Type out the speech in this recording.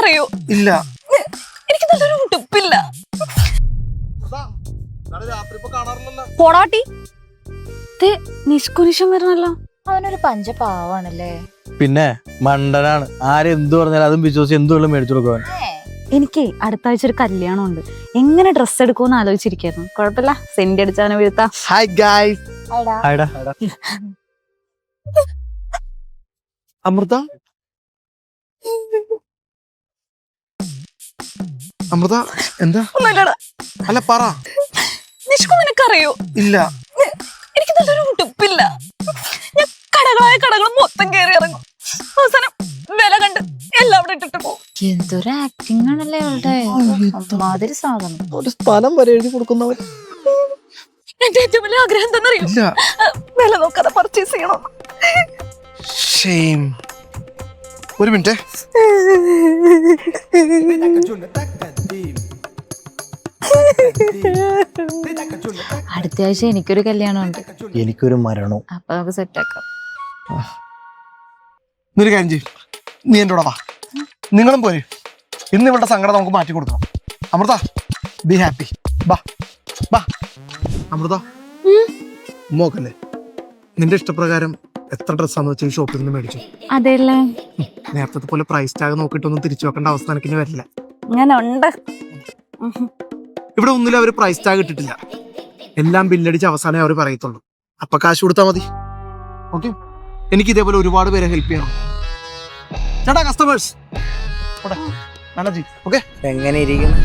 നിനക്കറിയോ? ഇല്ല. എനിക്ക് നല്ലൊരു ഉടുപ്പില്ല. പോടാട്ടി നിഷ്കുനിഷം വരണല്ലോ. അവനൊരു പഞ്ചപാവാണല്ലേ. പിന്നെ മണ്ടനാണ്. ആരെന്തു പറഞ്ഞാലും അതും വിശ്വസിച്ച് എന്തുള്ള മേടിച്ചു കൊടുക്കുവാൻ. എനിക്ക് അടുത്ത ആഴ്ച ഒരു കല്യാണം ഉണ്ട്. എങ്ങനെ ഡ്രസ് എടുക്കുമെന്ന് ആലോചിച്ചിരിക്കുന്നു. കുഴപ്പമില്ല, സെന്റ് അടിച്ചാനെ വീഴ്ത്താം. Hi guys. ഹായ്ടാ. അമൃത, അമൃത എന്താ? ഒന്നുമില്ലടാ. അല്ല പറ. നിഷ്കു നിനക്കറിയോ? ഇല്ല. എനിക്ക് നല്ലൊരു ഉടുപ്പില്ല. ഞാൻ കടകൾ മൊത്തം കയറി ഇറങ്ങും. അവസാനം വില കണ്ട് എല്ലാം അവിടെ ഇട്ടിട്ട് പോകും. എന്തൊരു ആക്ടിങ് ആണല്ലേ അവളുടെ. മാതിരി സാധനം. ഒരു സ്ഥലം വരെ എഴുതി കൊടുക്കുന്നവൻ. എന്റെ ഏറ്റവും വലിയ ആഗ്രഹം എന്താണെന്നറിയോ? വില നോക്കാതെ പർച്ചേസ് ചെയ്യണം. ഒരു മിനിറ്റ്. അടുത്ത ആഴ്ച എനിക്കൊരു കല്യാണം ഉണ്ട്. എനിക്കൊരു മരണവും. അപ്പൊ നമുക്ക് സെറ്റ് ആക്കാം. നീ കാര്യം ചെയ്യും. നീ എൻ്റെ കൂടെ വാ. നിങ്ങളും പോര്. ഇന്ന് ഇവളുടെ സങ്കടം നമുക്ക് മാറ്റി കൊടുക്കണം. Amrita, be happy. ബാ ബാ. അമൃത, മോക്കല്ലേ നിന്റെ ഇഷ്ടപ്രകാരം എത്ര ഡ്രസ്സാന്ന് വെച്ചാൽ ഷോപ്പിൽ നിന്ന് മേടിച്ചു? അതെല്ലേ. നേരത്തെ പോലെ പ്രൈസ് ടാഗ് നോക്കിയിട്ടൊന്നും തിരിച്ചു വെക്കേണ്ട അവസ്ഥ എനിക്ക് വരില്ല. ഞാനുണ്ട്. ഇവിടെ ഒന്നിലും അവര് പ്രൈസ് ടാഗ് ഇട്ടിട്ടില്ല. എല്ലാം ബില്ലടിച്ച് അവസാനം അവർ പറയത്തുള്ളൂ. അപ്പൊ കാശ് കൊടുത്താൽ മതി. ഓക്കെ. എനിക്ക് ഇതേപോലെ ഒരുപാട് പേരെ ഹെൽപ്പ് ചെയ്യണം. ചേട്ടാ, കസ്റ്റമേഴ്സ് ഓക്കെ. എങ്ങനെ ഇരിക്കുന്നു?